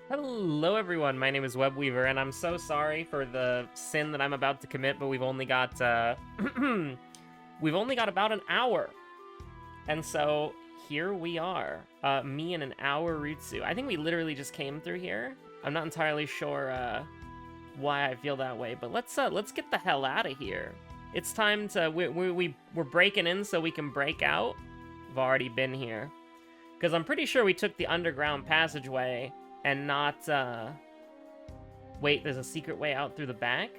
Hello everyone, my name is Webweaver, and I'm so sorry for the sin that I'm about to commit, but we've only got, we've only got about an hour. And so, here we are, me and an hour Rutsu. I think we literally just came through here. I'm not entirely sure, why I feel that way, but let's get the hell out of here. It's time to, we're breaking in so we can break out. We've already been here. Because I'm pretty sure we took the underground passageway, and not, wait, there's a secret way out through the back?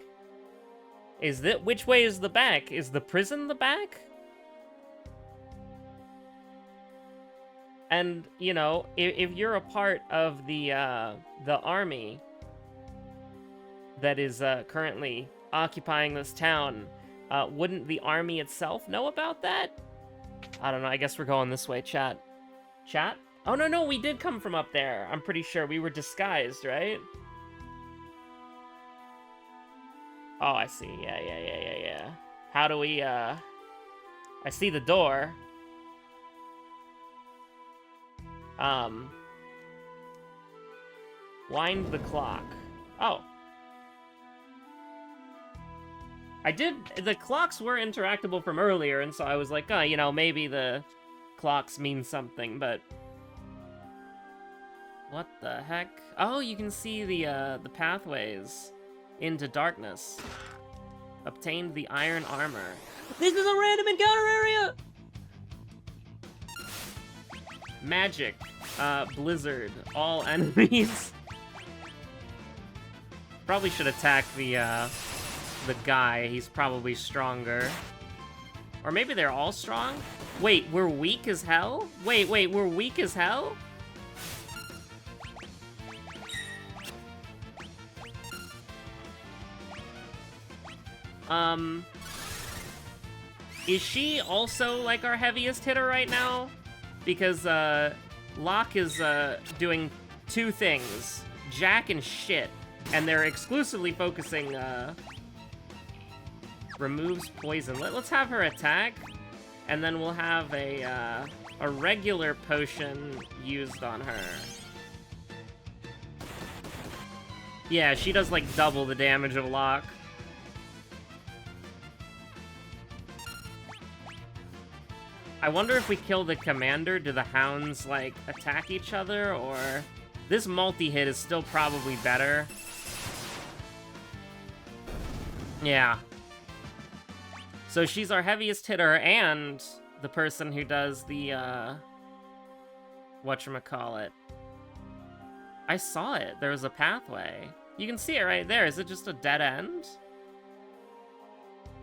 Which way is the back? Is the prison the back? And, you know, if you're a part of the army that is, currently occupying this town, wouldn't the army itself know about that? I don't know, I guess we're going this way, chat. Chat? Oh, no, we did come from up there. I'm pretty sure we were disguised, right? Oh, I see. Yeah. How do we, I see the door. Wind the clock. Oh. The clocks were interactable from earlier, and so I was like, oh, you know, maybe the clocks mean something, but... What the heck? Oh, you can see the pathways into darkness. Obtained the iron armor. This is a random encounter area! Magic. Blizzard. All enemies. Probably should attack the guy. He's probably stronger. Or maybe they're all strong? Wait, we're weak as hell? Wait, we're weak as hell? Is she also, like, our heaviest hitter right now? Because, Locke is, doing two things. Jack and shit. And they're exclusively focusing, removes poison. Let's have her attack, and then we'll have a regular potion used on her. Yeah, she does, like, double the damage of Locke. I wonder if we kill the commander, do the hounds, like, attack each other, or... This multi-hit is still probably better. Yeah. So she's our heaviest hitter, and the person who does the, whatchamacallit. I saw it. There was a pathway. You can see it right there. Is it just a dead end?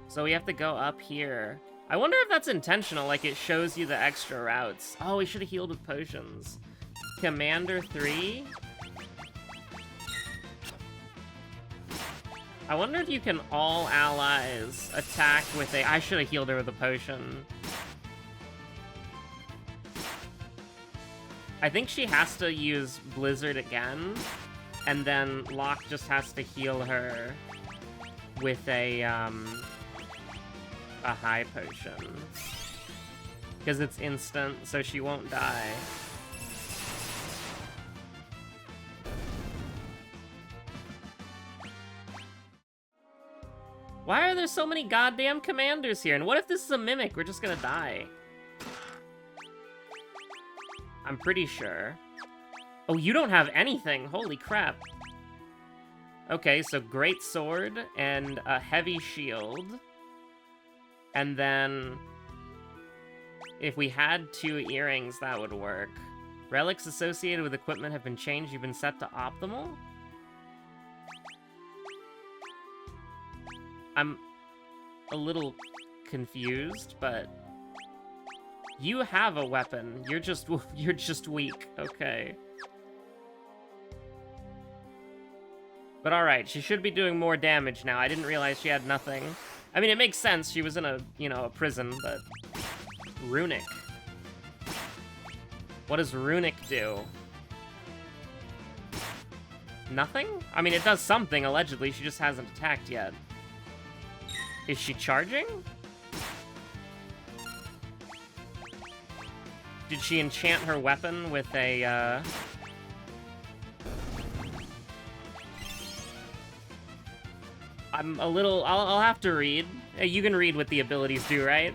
So we have to go up here. I wonder if that's intentional, like it shows you the extra routes. Oh, we should have healed with potions. Commander 3? I wonder if you can all allies attack with a... I should have healed her with a potion. I think she has to use Blizzard again, and then Locke just has to heal her with a high potion. Because it's instant, so she won't die. Why are there so many goddamn commanders here? And what if this is a mimic? We're just gonna die. I'm pretty sure. Oh, you don't have anything. Holy crap. Okay, so great sword and a heavy shield. And then if we had 2 earrings, that would work. Relics associated with equipment have been changed. You've been set to optimal? I'm a little confused, but you have a weapon. You're just weak. Okay. But all right, she should be doing more damage now. I didn't realize she had nothing. I mean, it makes sense. She was in a, you know, a prison, but runic. What does runic do? Nothing? I mean, it does something, allegedly. She just hasn't attacked yet. Is she charging? Did she enchant her weapon with a, I'm a little... I'll have to read. You can read what the abilities do, right?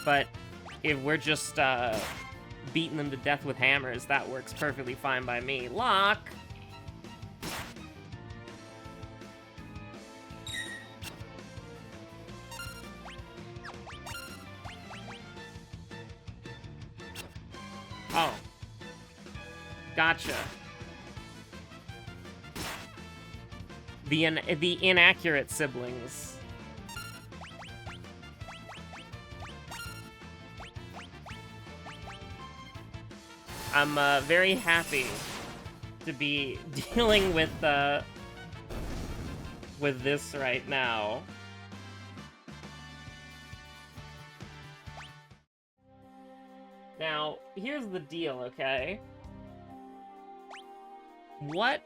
But if we're just beating them to death with hammers, that works perfectly fine by me. Locke! Oh. Gotcha. The inaccurate siblings. I'm very happy to be dealing with this right now. Now, here's the deal, okay? What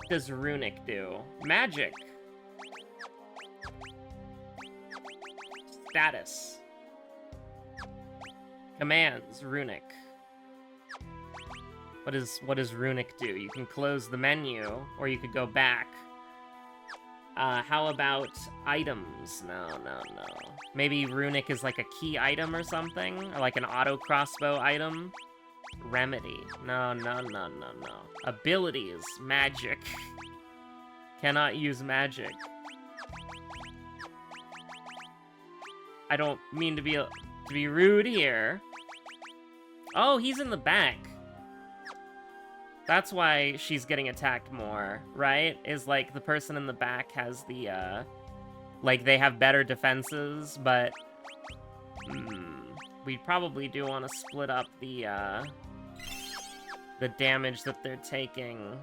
does Runic do? Magic. Status. Commands, Runic. What does Runic do? You can close the menu, or you could go back. How about items? No. Maybe Runic is like a key item or something? Or like an auto crossbow item? Remedy. No. Abilities. Magic. Cannot use magic. I don't mean to be rude here. Oh, he's in the back. That's why she's getting attacked more, right? Is like the person in the back has the, like they have better defenses, but we probably do want to split up the damage that they're taking.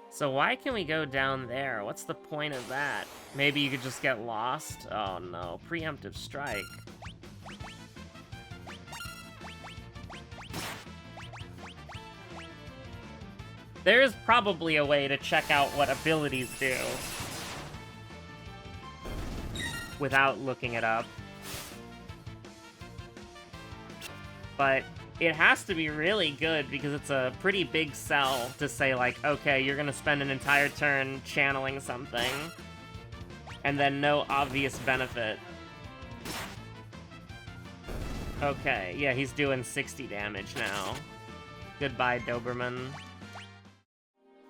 So why can we go down there? What's the point of that? Maybe you could just get lost? Oh no, preemptive strike. There is probably a way to check out what abilities do without looking it up. But it has to be really good because it's a pretty big sell to say like, okay, you're gonna spend an entire turn channeling something and then no obvious benefit. Okay, yeah, he's doing 60 damage now. Goodbye, Doberman.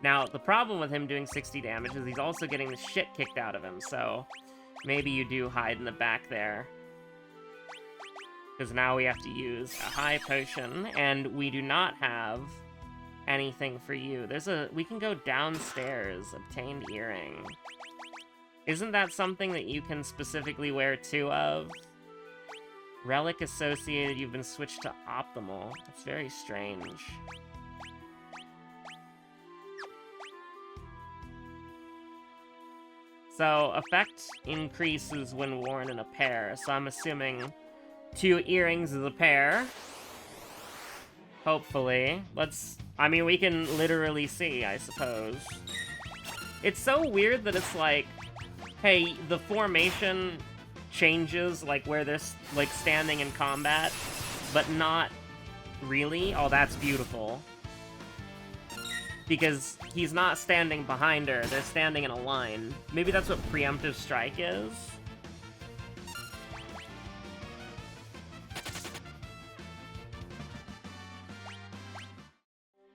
Now, the problem with him doing 60 damage is he's also getting the shit kicked out of him, so maybe you do hide in the back there. Because now we have to use a high potion, and we do not have anything for you. We can go downstairs, obtained earring. Isn't that something that you can specifically wear 2 of? Relic associated, you've been switched to optimal. That's very strange. So, effect increases when worn in a pair, so I'm assuming 2 earrings is a pair. Hopefully. I mean, we can literally see, I suppose. It's so weird that it's like, hey, the formation changes, like, where they're, like, standing in combat, but not really. Oh, that's beautiful. Because he's not standing behind her, they're standing in a line. Maybe that's what preemptive strike is?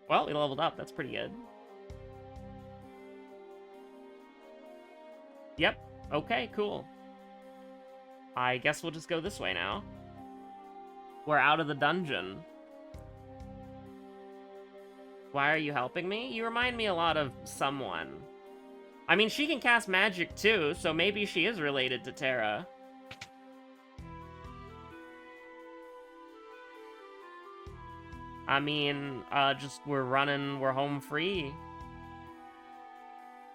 Well, we leveled up, that's pretty good. Yep, okay, cool. I guess we'll just go this way now. We're out of the dungeon. Why are you helping me? You remind me a lot of someone. I mean, she can cast magic too, so maybe she is related to Terra. I mean, we're home free.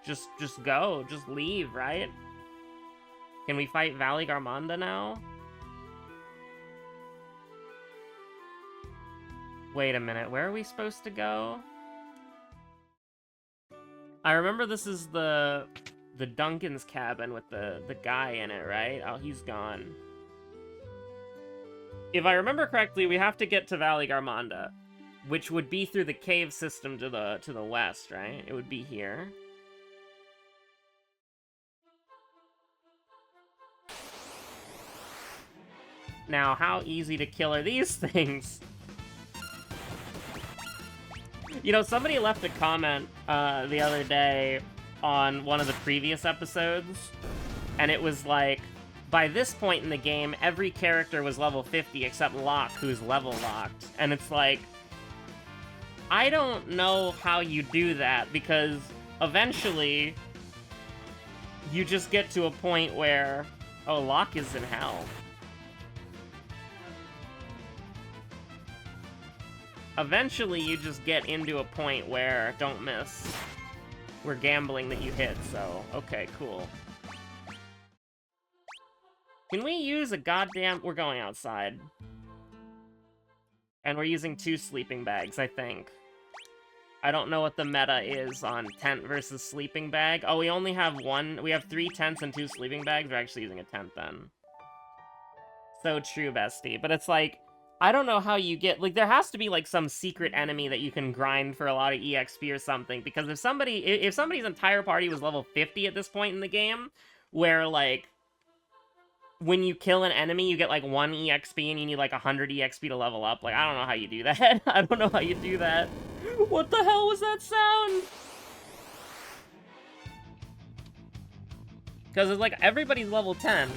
Just go, just leave, right? Can we fight Valley Garmonda now? Wait a minute, where are we supposed to go? I remember this is the Duncan's cabin with the guy in it, right? Oh, he's gone. If I remember correctly, we have to get to Valley Garmonda. which would be through the cave system to the west, right? It would be here. Now, how easy to kill are these things? You know, somebody left a comment the other day on one of the previous episodes, and it was like, by this point in the game, every character was level 50 except Locke, who's level locked. And it's like, I don't know how you do that, because eventually you just get to a point where, oh, Locke is in hell. Eventually you just get into a point where, don't miss, we're gambling that you hit, so, okay, cool. Can we use a goddamn... We're going outside. And we're using 2 sleeping bags, I think. I don't know what the meta is on tent versus sleeping bag. Oh, we only have 1... We have 3 tents and 2 sleeping bags. We're actually using a tent, then. So true, bestie. But it's like, I don't know how you get... Like, there has to be, like, some secret enemy that you can grind for a lot of EXP or something. Because if somebody's entire party was level 50 at this point in the game, where, like... when you kill an enemy, you get, like, 1 EXP, and you need, like, 100 EXP to level up. Like, I don't know how you do that. I don't know how you do that. What the hell was that sound? Because it's like, everybody's level 10.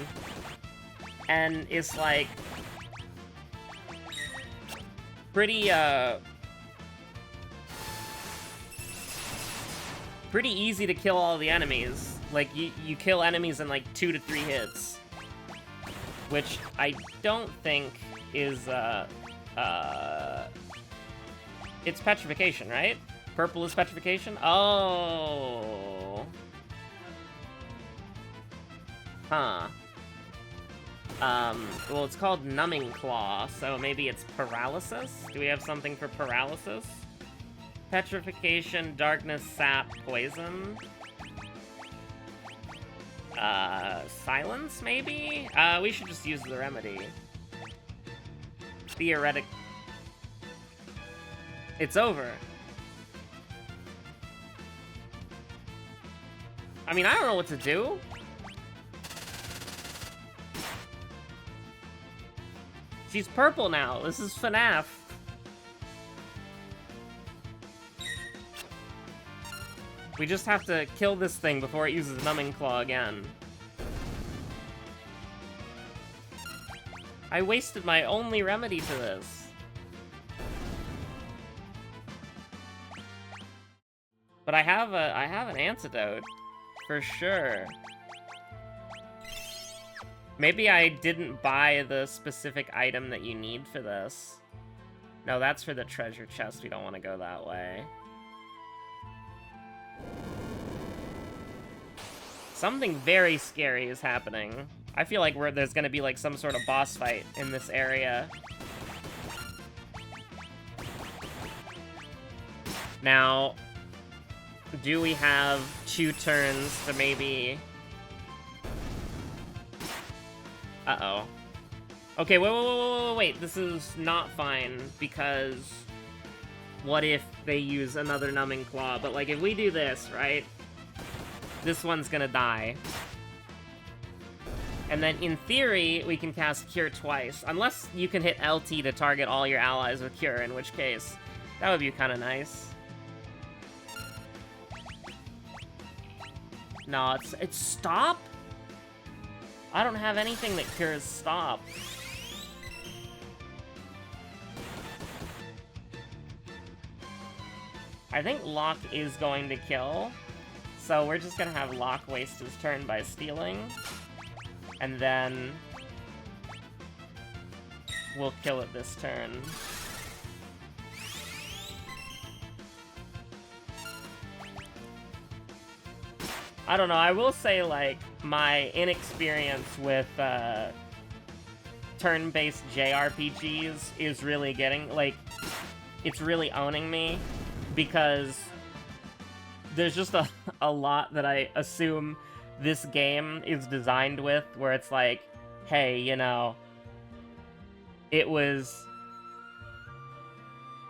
And it's, like... pretty easy to kill all the enemies. Like, you kill enemies in, like, 2 to 3 hits. Which I don't think is, it's petrification, right? Purple is petrification? Oh. Huh. Well, it's called Numbing Claw, so maybe it's paralysis? Do we have something for paralysis? Petrification, darkness, sap, poison. Silence, maybe? We should just use the remedy. Theoretic. It's over. I mean, I don't know what to do. She's purple now. This is FNAF. We just have to kill this thing before it uses Numbing Claw again. I wasted my only remedy to this. But I have an antidote, for sure. Maybe I didn't buy the specific item that you need for this. No, that's for the treasure chest. We don't want to go that way. Something very scary is happening. I feel like there's gonna be, like, some sort of boss fight in this area. Now, do we have 2 turns to maybe... Uh-oh. Okay, wait. This is not fine, because... what if they use another Numbing Claw? But, like, if we do this, right? This one's gonna die. And then, in theory, we can cast Cure twice. Unless you can hit LT to target all your allies with Cure, in which case, that would be kind of nice. No, it's stop? I don't have anything that cures stop. I think Locke is going to kill. So we're just gonna have Locke waste his turn by stealing. And then... we'll kill it this turn. I don't know, I will say, like, my inexperience with, turn-based JRPGs is really getting, like, it's really owning me, because there's just a lot that I assume this game is designed with, where it's like, hey, you know, it was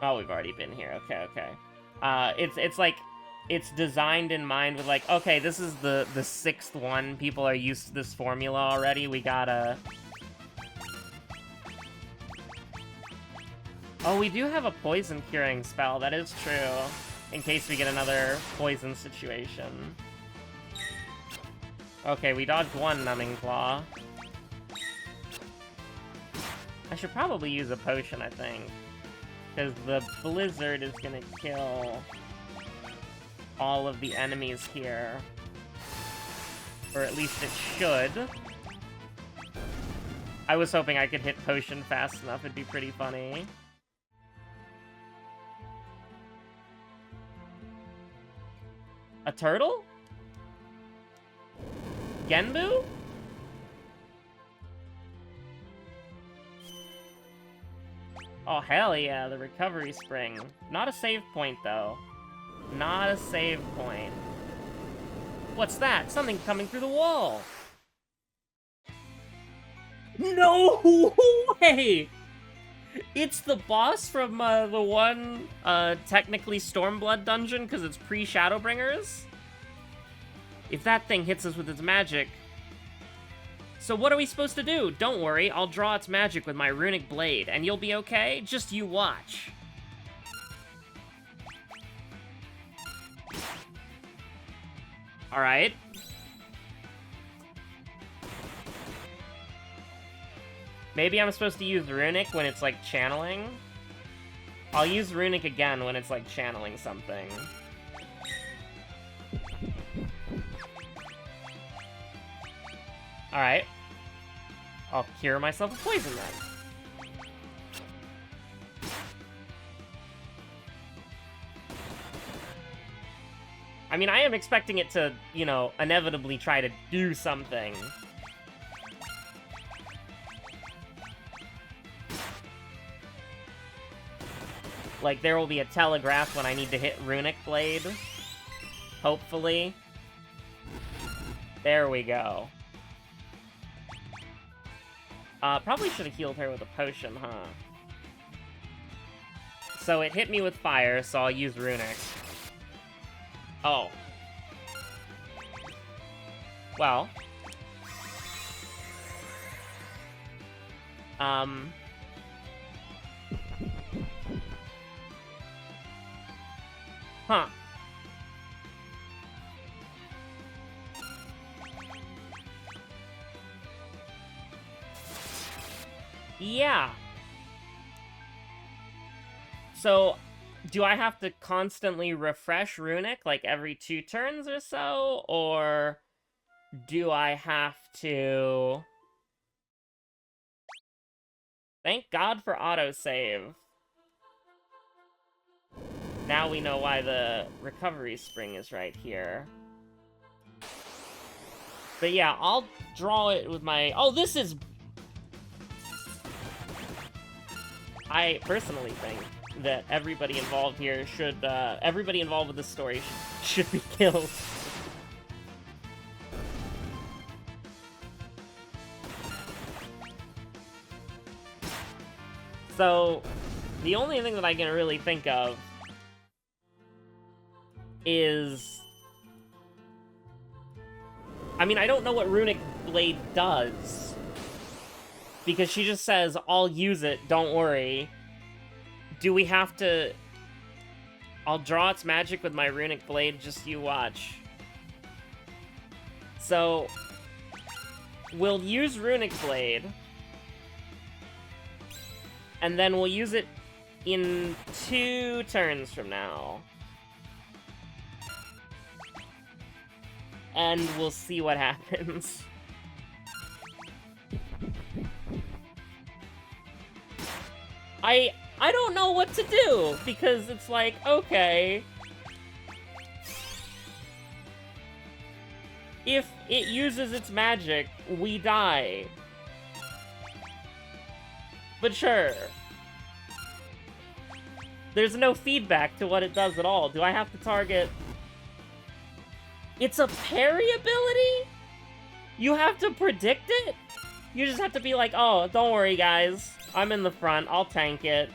Oh, we've already been here. Okay, okay. It's like, it's designed in mind with like, okay, this is the 6th one. People are used to this formula already. We gotta... Oh, we do have a poison curing spell. That is true. In case we get another poison situation. Okay, we dodged one Numbing Claw. I should probably use a potion, I think. Because the blizzard is gonna kill all of the enemies here. Or at least it should. I was hoping I could hit potion fast enough. It'd be pretty funny. A turtle? Genbu? Oh, hell yeah, the recovery spring. Not a save point, though. Not a save point. What's that? Something coming through the wall! No way! It's the boss from the one, technically Stormblood dungeon, because it's pre-Shadowbringers? If that thing hits us with its magic... So what are we supposed to do? Don't worry, I'll draw its magic with my runic blade, and you'll be okay? Just you watch. Alright. Maybe I'm supposed to use runic when it's, like, channeling? I'll use runic again when it's, like, channeling something. Alright. I'll cure myself of poison then. I mean, I am expecting it to, you know, inevitably try to do something. Like, there will be a telegraph when I need to hit Runic Blade. Hopefully. There we go. Probably should have healed her with a potion, huh? So it hit me with fire, so I'll use Runic. Oh. Well. Huh. Yeah. So, do I have to constantly refresh Runic, like, every 2 turns or so? Or do I have to... Thank God for autosave. Now we know why the recovery spring is right here. But yeah, I'll draw it with my... Oh, this is... I personally think that everybody involved here should, everybody involved with this story should be killed. So, the only thing that I can really think of is... I mean, I don't know what Runic Blade does. Because she just says, I'll use it, don't worry. Do we have to... I'll draw its magic with my Runic Blade, just you watch. So... we'll use Runic Blade. And then we'll use it in 2 turns from now. And we'll see what happens. I don't know what to do, because it's like, okay. If it uses its magic, we die. But sure. There's no feedback to what it does at all. Do I have to target... It's a parry ability? You have to predict it? You just have to be like, oh, don't worry, guys. I'm in the front. I'll tank it.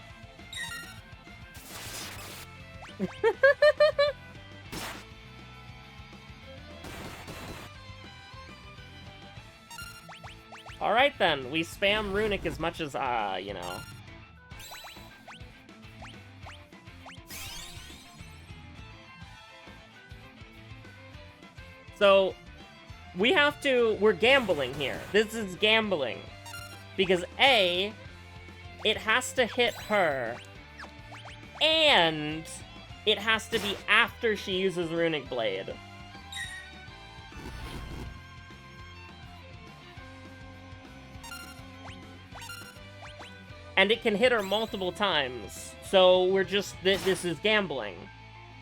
Alright then, we spam Runic as much as, you know. So, we're gambling here. This is gambling. Because A, it has to hit her, and it has to be after she uses Runic Blade. And it can hit her multiple times. So we're just, this is gambling.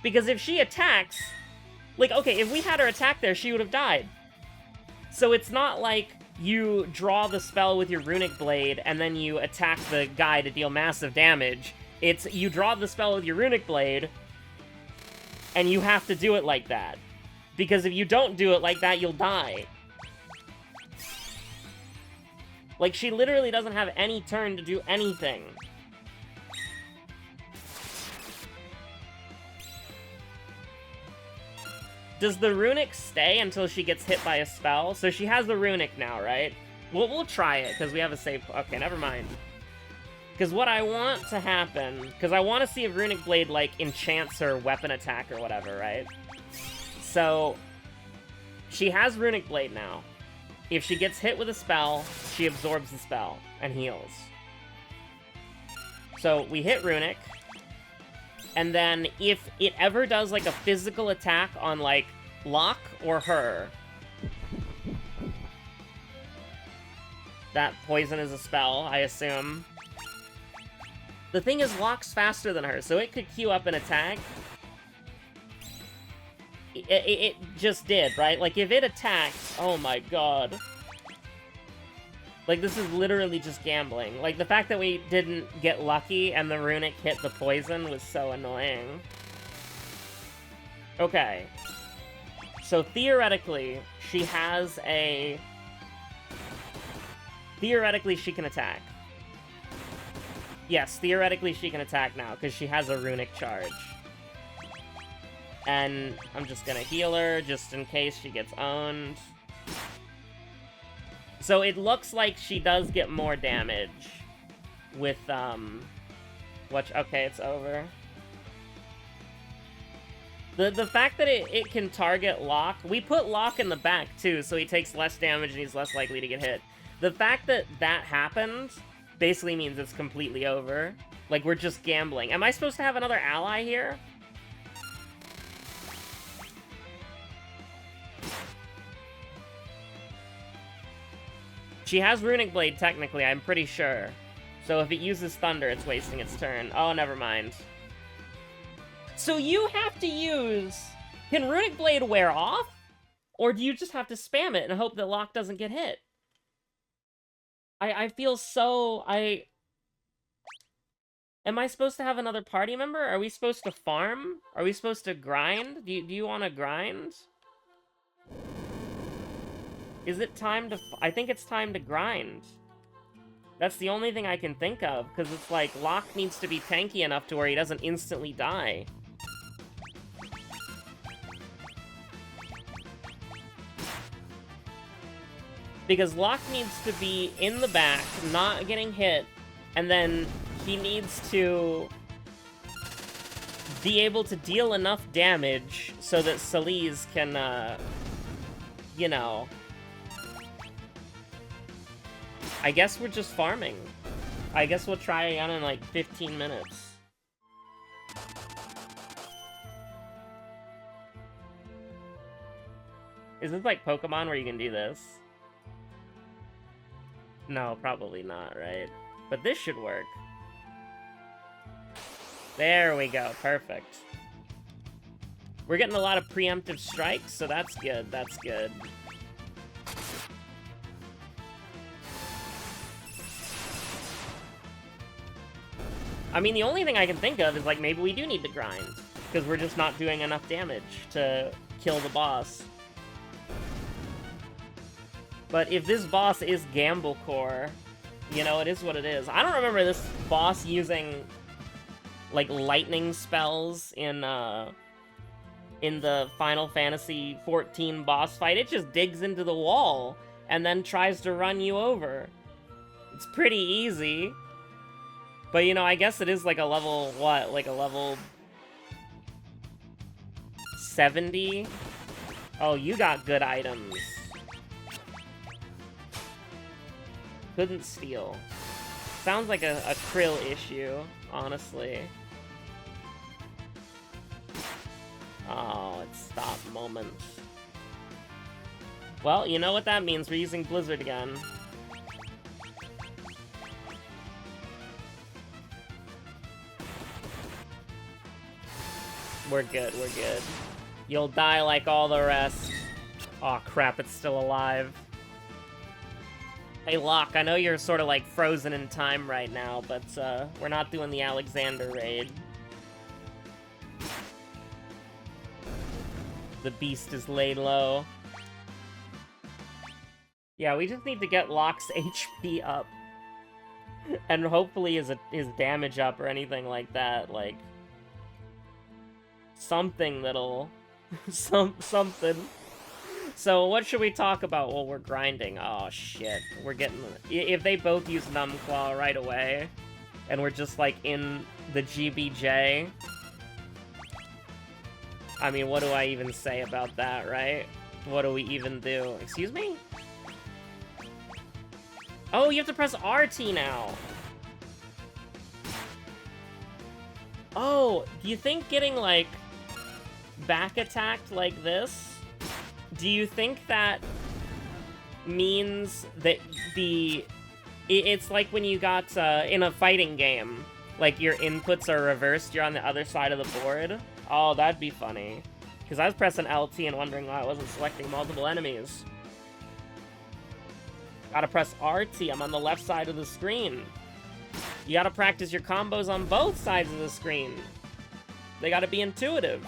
Because if she attacks, like, okay, if we had her attack there, she would have died. So it's not like you draw the spell with your Runic Blade and then you attack the guy to deal massive damage. It's, you draw the spell with your Runic Blade, and you have to do it like that. Because if you don't do it like that, you'll die. Like, she literally doesn't have any turn to do anything. Does the Runic stay until she gets hit by a spell? So she has the Runic now, right? We'll try it, because we have a save... Okay, never mind. Because what I want to happen... Because I want to see if Runic Blade, like, enchants her weapon attack or whatever, right? So, she has Runic Blade now. If she gets hit with a spell, she absorbs the spell and heals. So, we hit Runic. And then, if it ever does, like, a physical attack on, like, Locke or her... That poison is a spell, I assume. The thing is, Locke's faster than her, so it could queue up an attack. It just did, right? Like, if it attacks... Oh my god. Like, this is literally just gambling. Like, the fact that we didn't get lucky and the Runic hit the poison was so annoying. Okay. So, theoretically, she has a... Theoretically, she can attack. Yes, theoretically she can attack now, because she has a Runic charge. And I'm just gonna heal her, just in case she gets owned. So it looks like she does get more damage with, okay, it's over. The fact that it can target Locke, we put Locke in the back, too, so he takes less damage and he's less likely to get hit. The fact that that happened basically means it's completely over. Like, we're just gambling. Am I supposed to have another ally here? She has Runic Blade, technically, I'm pretty sure. So if it uses Thunder, it's wasting its turn. Oh, never mind. So you have to use... Can Runic Blade wear off? Or do you just have to spam it and hope that Locke doesn't get hit? I feel so... Am I supposed to have another party member? Are we supposed to farm? Are we supposed to grind? Do you want to grind? Is it time to... I think it's time to grind. That's the only thing I can think of, because it's like, Locke needs to be tanky enough to where he doesn't instantly die. Because Locke needs to be in the back, not getting hit, and then he needs to be able to deal enough damage so that Celes can, you know... I guess we're just farming. I guess we'll try again in like 15 minutes. Is this like Pokemon where you can do this? No, probably not, right? But this should work. There we go, perfect. We're getting a lot of preemptive strikes, so that's good, that's good. I mean, the only thing I can think of is, like, maybe we do need to grind. Because we're just not doing enough damage to kill the boss. But if this boss is Gamblecore, you know, it is what it is. I don't remember this boss using like lightning spells in the Final Fantasy 14 boss fight. It just digs into the wall and then tries to run you over. It's pretty easy. But, you know, I guess it is like a level, what? Like a level 70? Oh, you got good items. Couldn't steal. Sounds like a Krill issue, honestly. Oh, it's stop moment. Well, you know what that means. We're using Blizzard again. We're good, we're good. You'll die like all the rest. Aw, crap, it's still alive. Hey, Locke, I know you're sort of like frozen in time right now, but we're not doing the Alexander raid. The beast is laid low. Yeah, we just need to get Locke's HP up. And hopefully his damage up or anything like that, like... something that'll... something. So, what should we talk about while we're grinding? Oh, shit. We're getting... If they both use Numbclaw right away, and we're just, like, in the GBJ... I mean, what do I even say about that, right? What do we even do? Excuse me? Oh, you have to press RT now! Oh, do you think getting, like, back attacked like this... Do you think that means that it's like when you got, in a fighting game, like your inputs are reversed, you're on the other side of the board? Oh, that'd be funny. Because I was pressing LT and wondering why I wasn't selecting multiple enemies. Gotta press RT, I'm on the left side of the screen. You gotta practice your combos on both sides of the screen. They gotta be intuitive.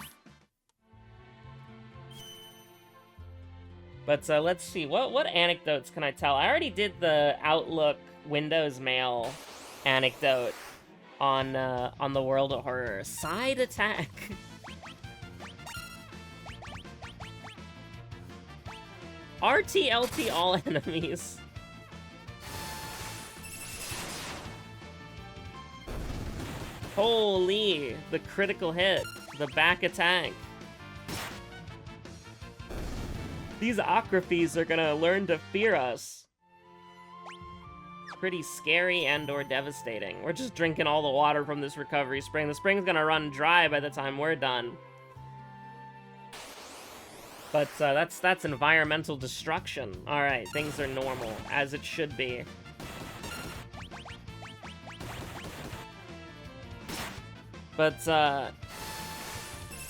But let's see, what anecdotes can I tell? I already did the Outlook Windows Mail anecdote on the World of Horror. Side attack. RT, LT, all enemies. Holy, the critical hit, the back attack. These Aquafees are gonna learn to fear us. Pretty scary and or devastating. We're just drinking all the water from this recovery spring. The spring's gonna run dry by the time we're done. But that's environmental destruction. Alright, things are normal, as it should be. But,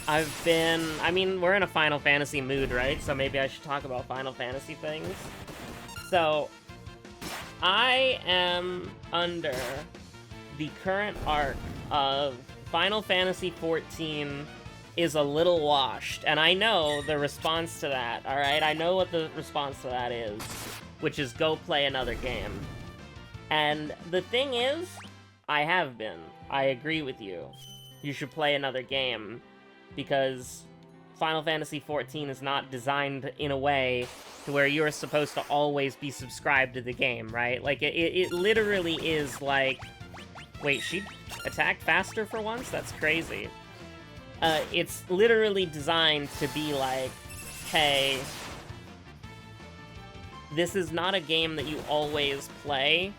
I mean, we're in a Final Fantasy mood, right? So maybe I should talk about Final Fantasy things. So, I am under the current arc of Final Fantasy XIV is a little washed, and I know the response to that, alright? I know what the response to that is, which is go play another game. And the thing is, I have been. I agree with you. You should play another game. Because Final Fantasy XIV is not designed in a way to where you're supposed to always be subscribed to the game, right? Like, it literally is like... Wait, she attacked faster for once? That's crazy. It's literally designed to be like, hey, this is not a game that you always play.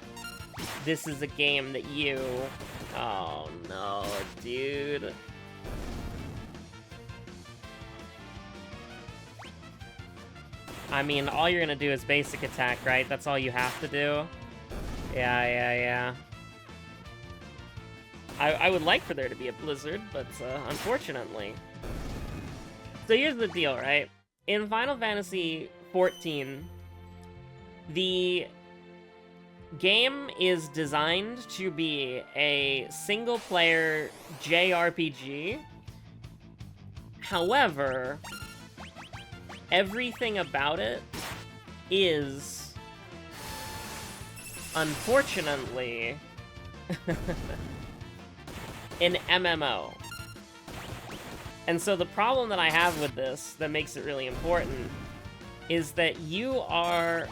This is a game that you... Oh no, dude. I mean, all you're gonna do is basic attack, right? That's all you have to do? Yeah. I would like for there to be a blizzard, but unfortunately. So here's the deal, right? In Final Fantasy XIV, the game is designed to be a single-player JRPG. However, everything about it is, unfortunately, an MMO. And so the problem that I have with this, that makes it really important, is that you are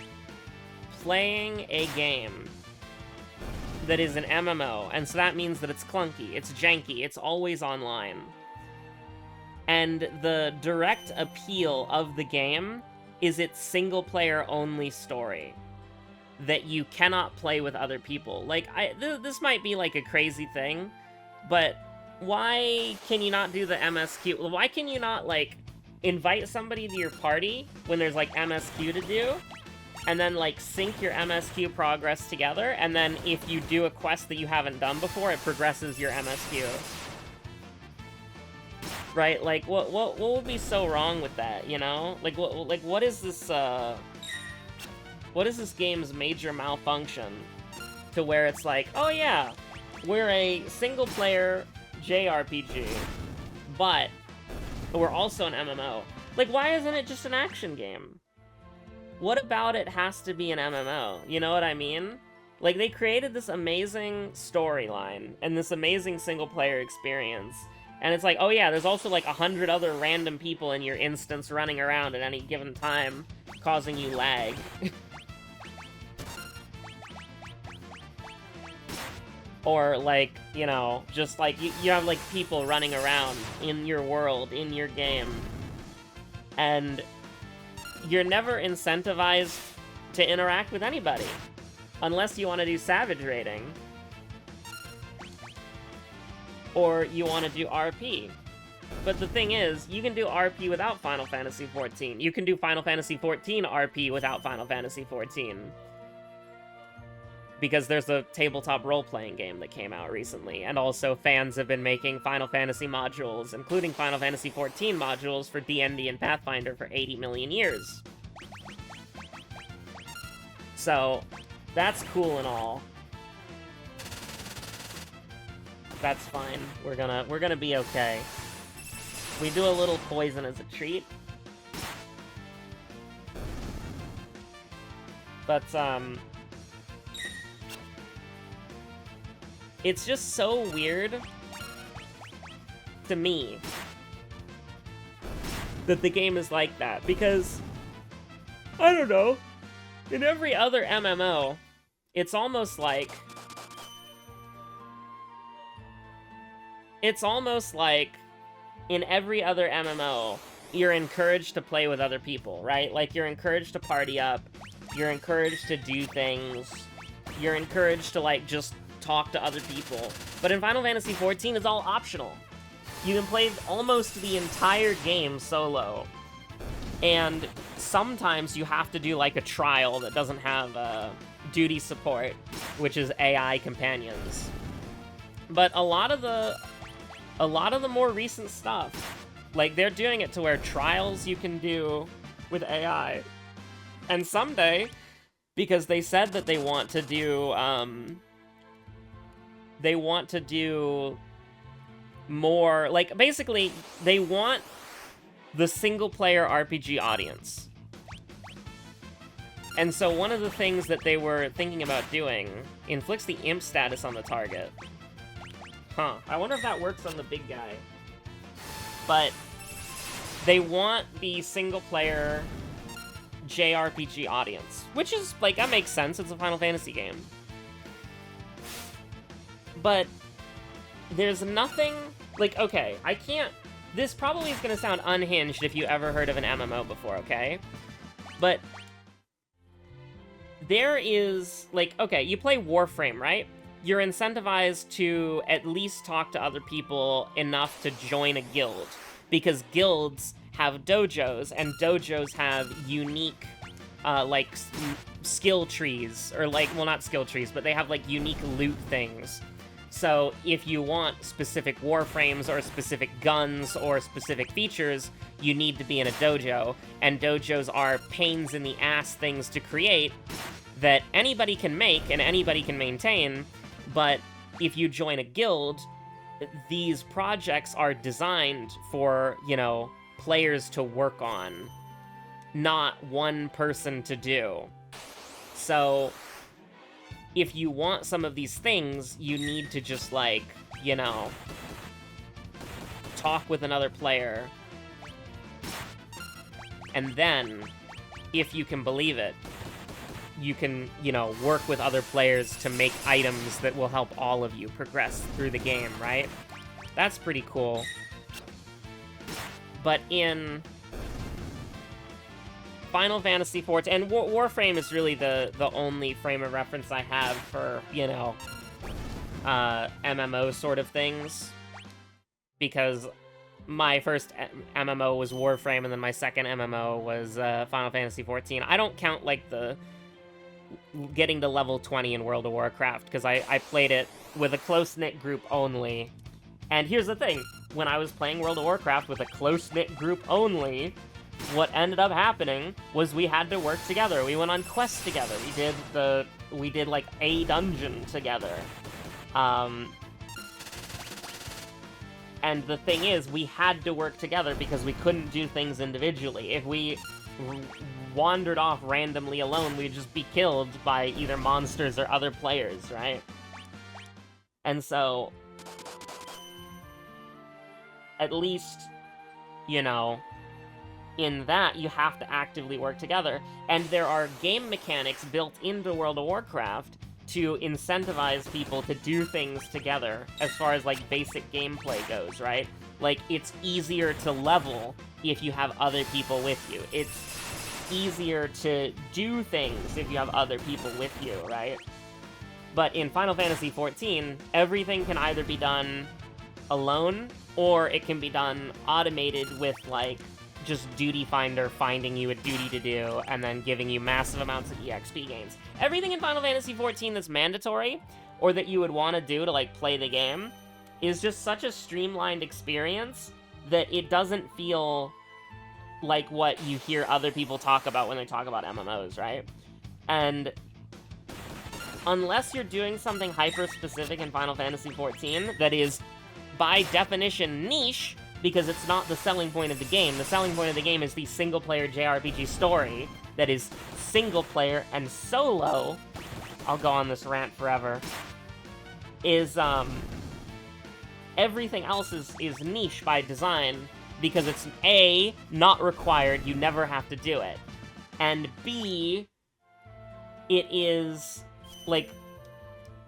playing a game that is an MMO, and so that means that it's clunky, it's janky, it's always online. And the direct appeal of the game is its single-player only story that you cannot play with other people. Like, this might be like a crazy thing, but why can you not do the MSQ? Why can you not, like, invite somebody to your party when there's, like, MSQ to do, and then, like, sync your MSQ progress together, and then if you do a quest that you haven't done before, it progresses your MSQ. Right? Like, what would be so wrong with that, you know? Like, what is this, what is this game's major malfunction to where it's like, oh yeah, we're a single-player JRPG, but we're also an MMO. Like, why isn't it just an action game? What about it has to be an MMO? You know what I mean? Like, they created this amazing storyline and this amazing single-player experience, and it's like, oh yeah, there's also like 100 other random people in your instance running around at any given time, causing you lag. Or, like, you know, just, like, you have, like, people running around in your world, in your game. And you're never incentivized to interact with anybody. Unless you want to do Savage Raiding. Or you want to do RP. But the thing is, you can do RP without Final Fantasy XIV. You can do Final Fantasy XIV RP without Final Fantasy XIV. Because there's a tabletop role-playing game that came out recently, and also fans have been making Final Fantasy modules, including Final Fantasy XIV modules for D&D and Pathfinder for 80 million years. So, that's cool and all. That's fine. We're gonna be okay. We do a little poison as a treat. But, it's just so weird to me that the game is like that, because, I don't know, in every other MMO, it's almost like in every other MMO, you're encouraged to play with other people, right? Like, you're encouraged to party up, you're encouraged to do things, you're encouraged to, like, just talk to other people. But in Final Fantasy XIV, it's all optional. You can play almost the entire game solo. And sometimes you have to do, like, a trial that doesn't have duty support, which is AI companions. But a lot of the more recent stuff, like, they're doing it to where trials you can do with AI. And someday, because they said that they want to do more, like, basically, they want the single-player RPG audience. And so one of the things that they were thinking about doing inflicts the imp status on the target. Huh. I wonder if that works on the big guy. But they want the single-player JRPG audience, which is, like, that makes sense. It's a Final Fantasy game. But there's nothing, like, okay, I can't, this probably is going to sound unhinged if you ever heard of an MMO before, okay? But there is, like, okay, you play Warframe, right? You're incentivized to at least talk to other people enough to join a guild, because guilds have dojos, and dojos have unique, like, skill trees, or, like, well, not skill trees, but they have, like, unique loot things. So if you want specific warframes or specific guns or specific features, you need to be in a dojo, and dojos are pains in the ass things to create that anybody can make and anybody can maintain, but if you join a guild, these projects are designed for, you know, players to work on, not one person to do. So if you want some of these things, you need to just, like, you know, talk with another player, and then, if you can believe it, you can, you know, work with other players to make items that will help all of you progress through the game, right? That's pretty cool. But in Final Fantasy XIV, and Warframe is really the only frame of reference I have for, you know, MMO sort of things, because my first MMO was Warframe, and then my second MMO was Final Fantasy XIV. I don't count, like, the getting to level 20 in World of Warcraft, because I played it with a close-knit group only. And here's the thing, when I was playing World of Warcraft with a close-knit group only, what ended up happening was we had to work together. We went on quests together. We did like a dungeon together. And the thing is, we had to work together because we couldn't do things individually. If we wandered off randomly alone, we'd just be killed by either monsters or other players, right? And so, at least, you know, in that, you have to actively work together. And there are game mechanics built into World of Warcraft to incentivize people to do things together as far as, like, basic gameplay goes, right? Like, it's easier to level if you have other people with you. It's easier to do things if you have other people with you, right? But in Final Fantasy XIV, everything can either be done alone, or it can be done automated with, like, just Duty Finder finding you a duty to do, and then giving you massive amounts of EXP gains. Everything in Final Fantasy XIV that's mandatory, or that you would want to do to, like, play the game, is just such a streamlined experience that it doesn't feel like what you hear other people talk about when they talk about MMOs, right? And unless you're doing something hyper-specific in Final Fantasy XIV that is, by definition, niche, because it's not the selling point of the game. The selling point of the game is the single-player JRPG story that is single-player and solo. I'll go on this rant forever. Is, everything else is niche by design, because it's A, not required, you never have to do it, and B, it is, like,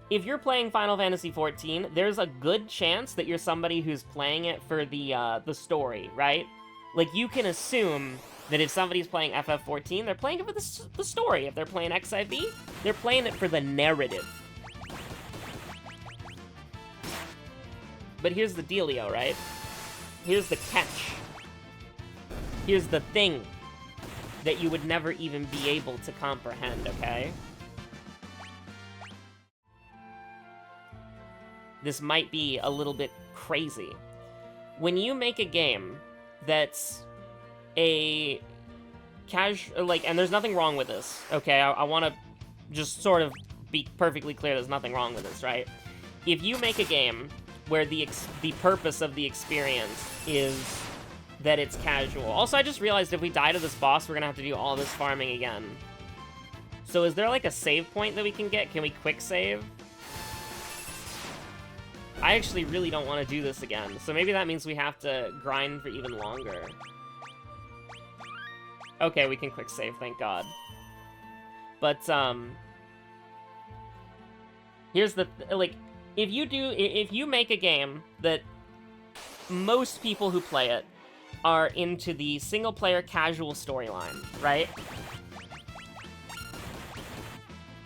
if you're playing Final Fantasy XIV, there's a good chance that you're somebody who's playing it for the story, right? Like, you can assume that if somebody's playing FF14, they're playing it for the story. If they're playing XIV, they're playing it for the narrative. But here's the dealio, right? Here's the catch. Here's the thing that you would never even be able to comprehend, okay? This might be a little bit crazy. When you make a game that's a casual, like, and there's nothing wrong with this, okay? I want to just sort of be perfectly clear there's nothing wrong with this, right? If you make a game where the purpose of the experience is that it's casual. Also, I just realized if we die to this boss, we're gonna have to do all this farming again. So is there, like, a save point that we can get? Can we quick save? I actually really don't want to do this again, so maybe that means we have to grind for even longer. Okay, we can quick save, thank God. But, here's the, like, if you make a game that most people who play it are into the single-player casual storyline, right?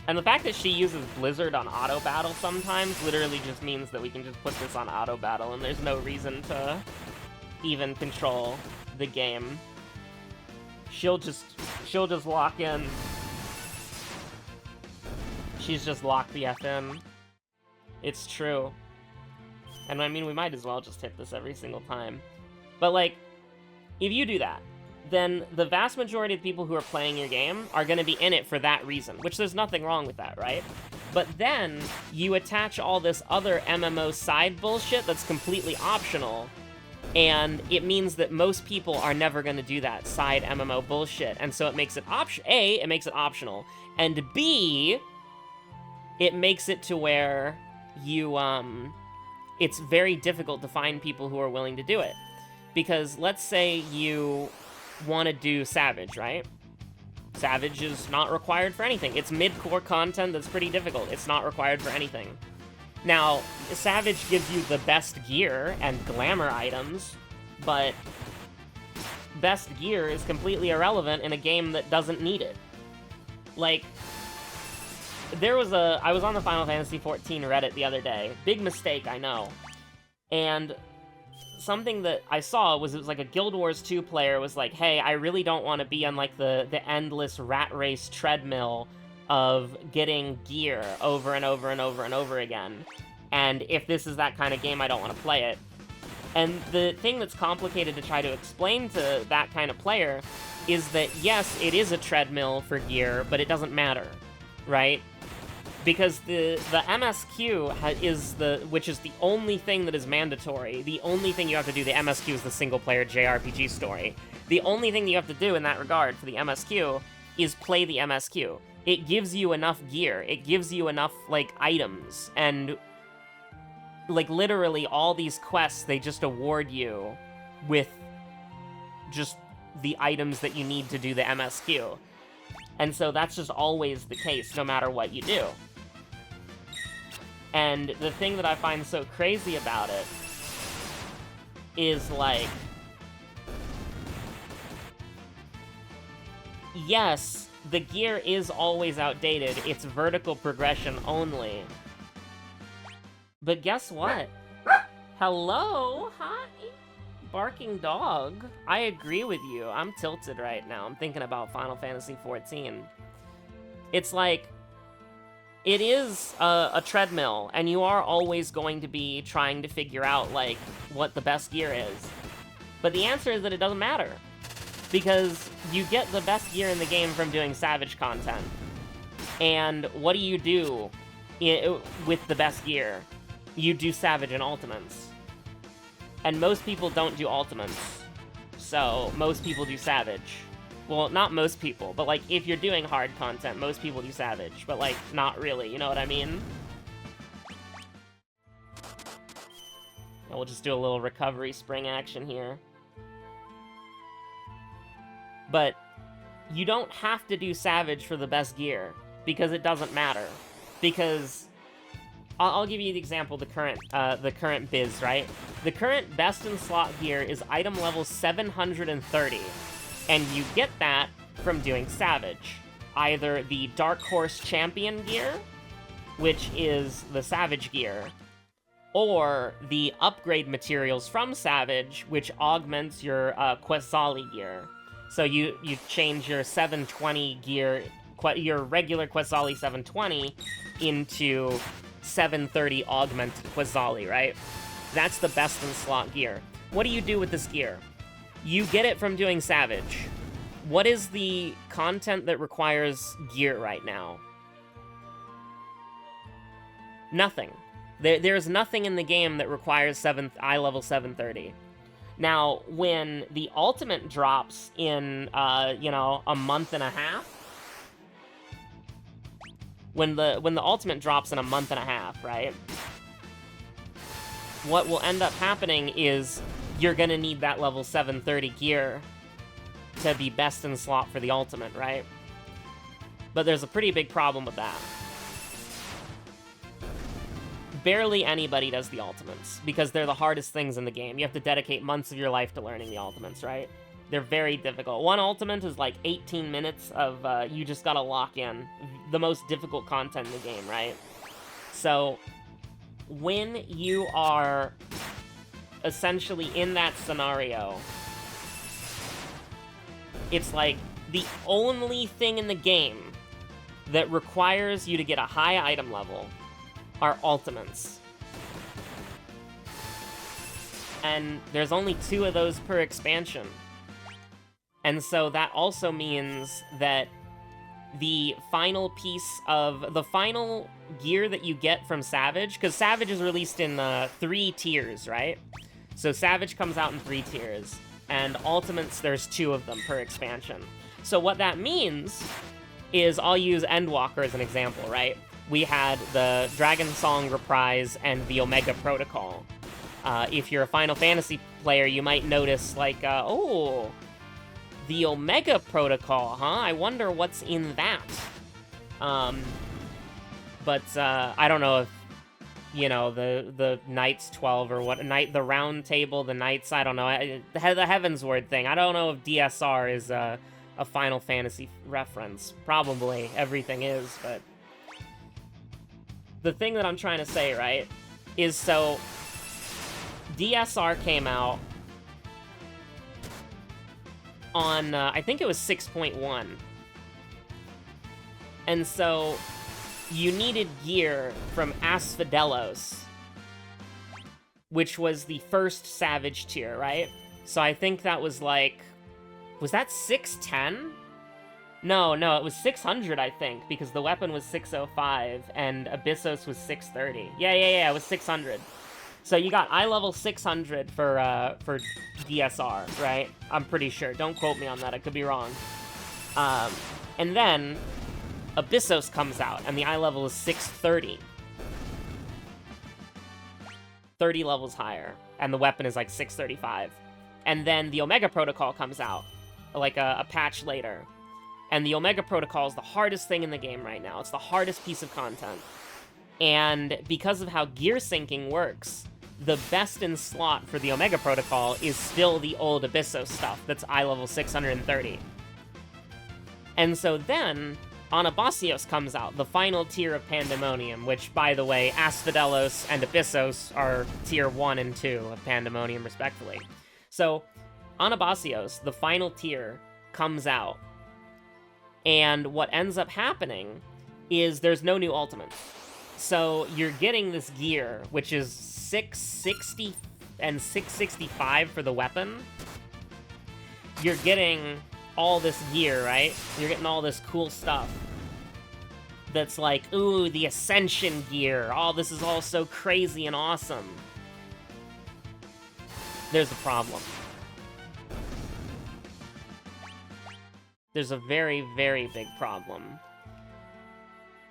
And the fact that she uses Blizzard on auto battle sometimes literally just means that we can just put this on auto battle and there's no reason to even control the game. She'll just lock in. She's just locked the F in. It's true. And I mean, we might as well just hit this every single time. But, like, if you do that, then the vast majority of the people who are playing your game are going to be in it for that reason, which there's nothing wrong with that, right? But then you attach all this other MMO side bullshit that's completely optional, and it means that most people are never going to do that side MMO bullshit, and so it makes it A, it makes it optional, and B, it makes it to where you it's very difficult to find people who are willing to do it. Because let's say you want to do Savage, right? Savage is not required for anything. It's mid-core content that's pretty difficult. It's not required for anything. Now, Savage gives you the best gear and glamour items, but best gear is completely irrelevant in a game that doesn't need it. Like, I was on the Final Fantasy XIV Reddit the other day. Big mistake, I know. And something that I saw was, it was like a Guild Wars 2 player was like, hey, I really don't want to be on like the endless rat race treadmill of getting gear over and over and over and over again. And if this is that kind of game, I don't want to play it. And the thing that's complicated to try to explain to that kind of player is that, yes, it is a treadmill for gear, but it doesn't matter, right? Because the MSQ is which is the only thing that is mandatory. The only thing you have to do, the MSQ is the single-player JRPG story. The only thing that you have to do in that regard for the MSQ is play the MSQ. It gives you enough gear. It gives you enough, like, items. And, like, literally all these quests, they just award you with just the items that you need to do the MSQ. And so that's just always the case, no matter what you do. And the thing that I find so crazy about it is, like, yes, the gear is always outdated. It's vertical progression only. But guess what? Hello? Hi? Barking dog. I agree with you. I'm tilted right now. I'm thinking about Final Fantasy XIV. It's like, it is a treadmill, and you are always going to be trying to figure out, like, what the best gear is. But the answer is that it doesn't matter. Because you get the best gear in the game from doing Savage content. And what do you do with the best gear? You do Savage and Ultimates. And most people don't do Ultimates. So, most people do Savage. Well, not most people, but, like, if you're doing hard content, most people do Savage. But, like, not really, you know what I mean? And we'll just do a little recovery spring action here. But you don't have to do Savage for the best gear, because it doesn't matter. Because I'll give you the example, the current biz, right? The current best in slot gear is item level 730, and you get that from doing Savage. Either the Dark Horse Champion gear, which is the Savage gear, or the upgrade materials from Savage, which augments your Quetzali gear. So you change your 720 gear, your regular Quetzali 720, into 730 augmented Quetzali, right? That's the best in slot gear. What do you do with this gear? You get it from doing Savage. What is the content that requires gear right now? Nothing. There's nothing in the game that requires eye level 730. Now, when the ultimate drops in, you know, a month and a half, when the ultimate drops in a month and a half, right? What will end up happening is you're gonna need that level 730 gear to be best in slot for the ultimate, right? But there's a pretty big problem with that. Barely anybody does the ultimates, because they're the hardest things in the game. You have to dedicate months of your life to learning the ultimates, right? They're very difficult. One ultimate is like 18 minutes of, you just gotta lock in. The most difficult content in the game, right? So, when you are essentially in that scenario, it's like the only thing in the game that requires you to get a high item level are ultimates. And there's only 2 of those per expansion. And so that also means that the final piece of the final gear that you get from Savage, because Savage is released in 3 tiers, right? So Savage comes out in 3 tiers, and Ultimates, there's 2 of them per expansion. So what that means is, I'll use Endwalker as an example, right? we had the Dragon Song Reprise and the Omega Protocol. If you're a Final Fantasy player, you might notice, like, oh, the Omega Protocol, huh? I wonder what's in that. But I don't know if, you know, the Knights 12 or what, the Round Table, the Knights, I don't know, the Heavensward thing. I don't know if DSR is a Final Fantasy reference. Probably everything is, but the thing that I'm trying to say, right, is so DSR came out on, I think it was 6.1. And so you needed gear from Asphodelos, which was the first Savage tier, right? So I think that was like, was that 610? No, it was 600, I think, because the weapon was 605 and Abyssos was 630. Yeah, it was 600. So you got eye level 600 for DSR, right? I'm pretty sure. Don't quote me on that. I could be wrong. And then Abyssos comes out, and the eye level is 630. 30 levels higher, and the weapon is like 635. And then the Omega Protocol comes out, like a patch later. And the Omega Protocol is the hardest thing in the game right now. It's the hardest piece of content. And because of how gear syncing works, the best in slot for the Omega Protocol is still the old Abyssos stuff that's eye level 630. And so then Anabasios comes out, the final tier of Pandemonium, which, by the way, Asphodelos and Abyssos are tier 1 and 2 of Pandemonium, respectively. So Anabasios, the final tier, comes out, and what ends up happening is there's no new ultimates. So you're getting this gear, which is 660 and 665 for the weapon. You're getting all this gear, right? You're getting all this cool stuff that's like, ooh, the Ascension gear. Oh, this is all so crazy and awesome. There's a problem. There's a very, very big problem.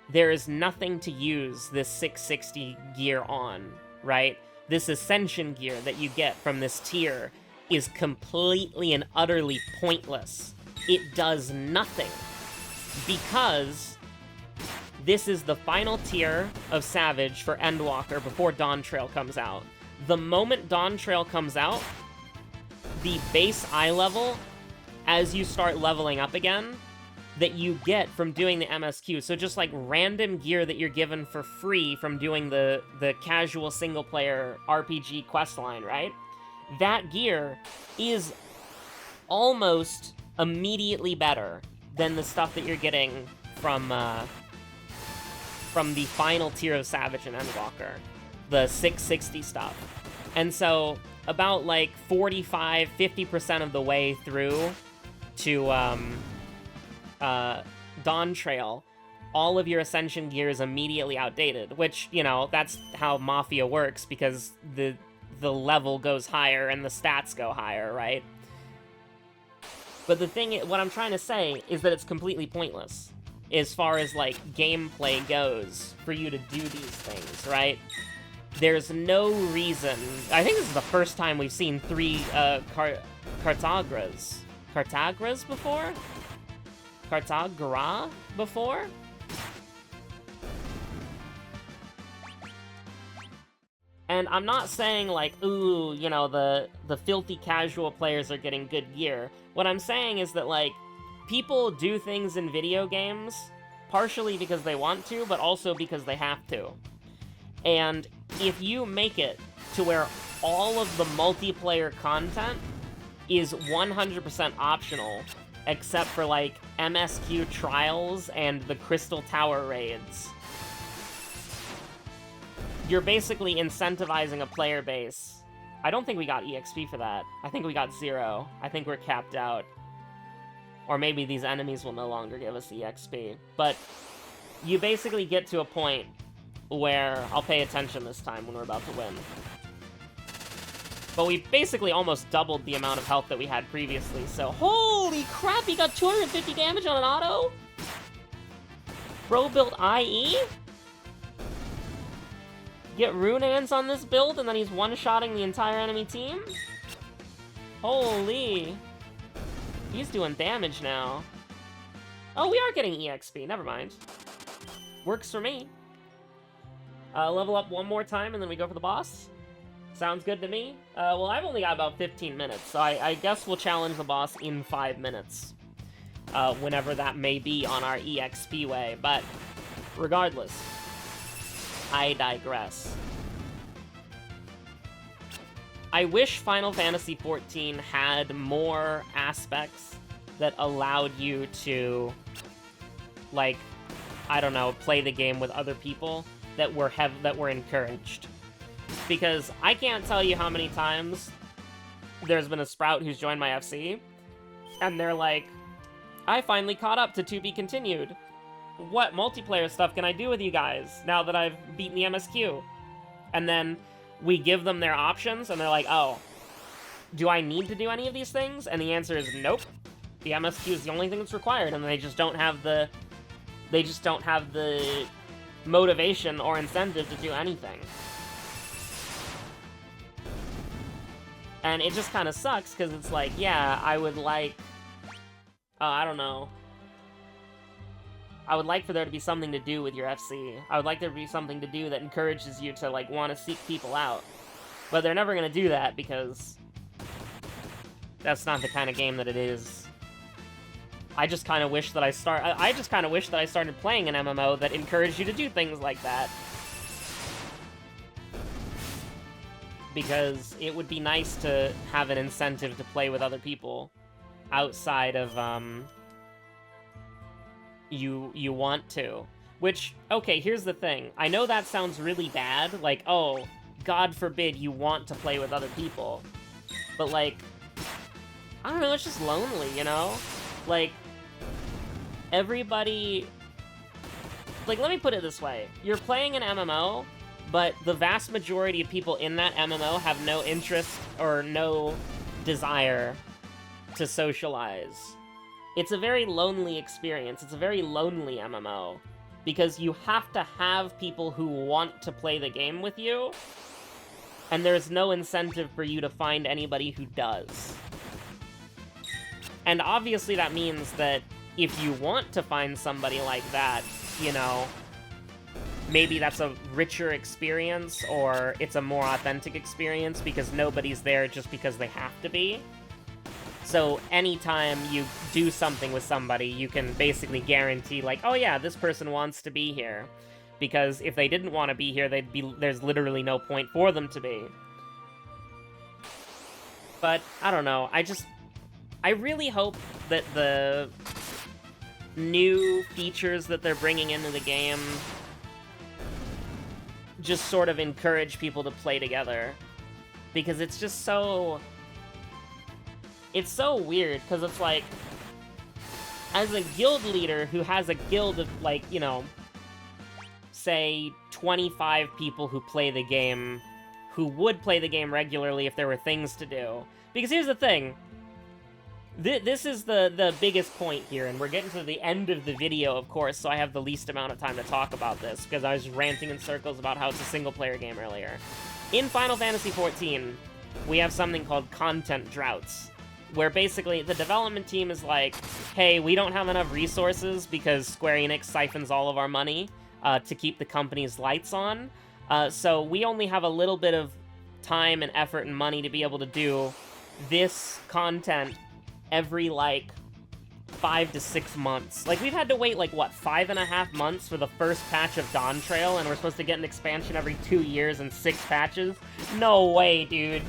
There is nothing to use this 660 gear on, right? This Ascension gear that you get from this tier is completely and utterly pointless. It does nothing, because this is the final tier of Savage for Endwalker before Dawn Trail comes out. The moment Dawn Trail comes out, the base eye level, as you start leveling up again, that you get from doing the MSQ, so just like random gear that you're given for free from doing the casual single-player RPG questline, right? That gear is almost immediately better than the stuff that you're getting from the final tier of Savage and Endwalker, the 660 stuff. And so about like 45-50% of the way through to Dawn Trail, all of your Ascension gear is immediately outdated, which, you know, that's how Mafia works, because the level goes higher and the stats go higher, right? But the thing, what I'm trying to say is that it's completely pointless as far as, like, gameplay goes for you to do these things, right? There's no reason... I think this is the first time we've seen 3 Cartagras before? Cartagra before? And I'm not saying, like, ooh, you know, the filthy casual players are getting good gear. What I'm saying is that, like, people do things in video games partially because they want to, but also because they have to. And if you make it to where all of the multiplayer content is 100% optional, except for, like, MSQ trials and the Crystal Tower raids, you're basically incentivizing a player base. I don't think we got EXP for that. I think we got 0. I think we're capped out. Or maybe these enemies will no longer give us EXP. But you basically get to a point where... I'll pay attention this time when we're about to win. But we basically almost doubled the amount of health that we had previously, so... Holy crap, he got 250 damage on an auto? Bro built IE? get Runaan's on this build, and then he's one-shotting the entire enemy team? Holy. He's doing damage now. Oh, we are getting EXP. Never mind. Works for me. Level up one more time, and then we go for the boss. Sounds good to me. Well, I've only got about 15 minutes, so I guess we'll challenge the boss in 5 minutes. Whenever that may be on our EXP way. But regardless, I digress. I wish Final Fantasy XIV had more aspects that allowed you to, like, I don't know, play the game with other people that were encouraged. Because I can't tell you how many times there's been a Sprout who's joined my FC, and they're like, I finally caught up to be continued. What multiplayer stuff can I do with you guys now that I've beaten the MSQ? And then we give them their options, and they're like, oh, do I need to do any of these things? And the answer is nope. The MSQ is the only thing that's required, and they just don't have the motivation or incentive to do anything. And it just kind of sucks, because it's like, yeah, I would like... I don't know. I would like for there to be something to do with your FC. I would like there to be something to do that encourages you to, like, want to seek people out. But they're never going to do that, because that's not the kind of game that it is. I just kind of wish that I started playing an MMO that encouraged you to do things like that. Because it would be nice to have an incentive to play with other people outside of, you want to. Which, okay, here's the thing. I know that sounds really bad, like, oh, God forbid you want to play with other people. But, like, I don't know, it's just lonely, you know? Like, everybody... Like, let me put it this way. You're playing an MMO, but the vast majority of people in that MMO have no interest or no desire to socialize. It's a very lonely experience. It's a very lonely MMO. Because you have to have people who want to play the game with you, and there's no incentive for you to find anybody who does. And obviously that means that if you want to find somebody like that, you know, maybe that's a richer experience, or it's a more authentic experience because nobody's there just because they have to be. So anytime you do something with somebody, you can basically guarantee, like, oh yeah, this person wants to be here. Because if they didn't want to be here, there's literally no point for them to be. But, I don't know, I really hope that the new features that they're bringing into the game just sort of encourage people to play together. Because it's just so... It's so weird, because it's like, as a guild leader who has a guild of, like, you know, say 25 people who play the game, who would play the game regularly if there were things to do. Because here's the thing, this is the biggest point here, and we're getting to the end of the video, of course, so I have the least amount of time to talk about this, because I was ranting in circles about how it's a single-player game earlier. In Final Fantasy XIV, we have something called content droughts, where basically the development team is like, hey, we don't have enough resources because Square Enix siphons all of our money to keep the company's lights on, so we only have a little bit of time and effort and money to be able to do this content every, like, 5 to 6 months. Like, we've had to wait, like, what, 5.5 months for the first patch of Dawn Trail, and we're supposed to get an expansion every 2 years and 6 patches? No way, dude.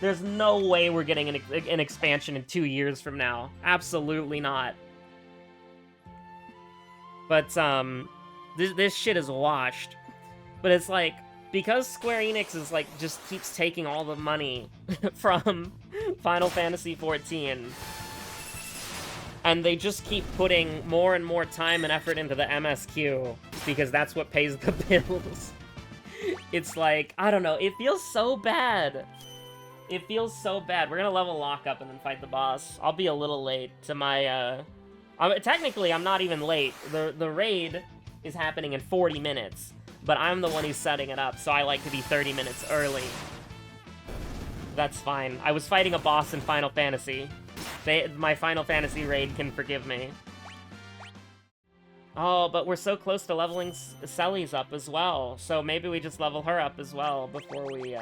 There's no way we're getting an expansion in 2 years from now. Absolutely not. But, this shit is washed. But it's like, because Square Enix is, like, just keeps taking all the money from Final Fantasy XIV, and they just keep putting more and more time and effort into the MSQ, because that's what pays the bills. It's like, I don't know, it feels so bad. It feels so bad. We're gonna level Locke up and then fight the boss. I'll be a little late to my, technically, I'm not even late. The raid is happening in 40 minutes. but I'm the one who's setting it up, so I like to be 30 minutes early. That's fine. I was fighting a boss in Final Fantasy. My Final Fantasy raid can forgive me. Oh, but we're so close to leveling Celes up as well, so maybe we just level her up as well before we,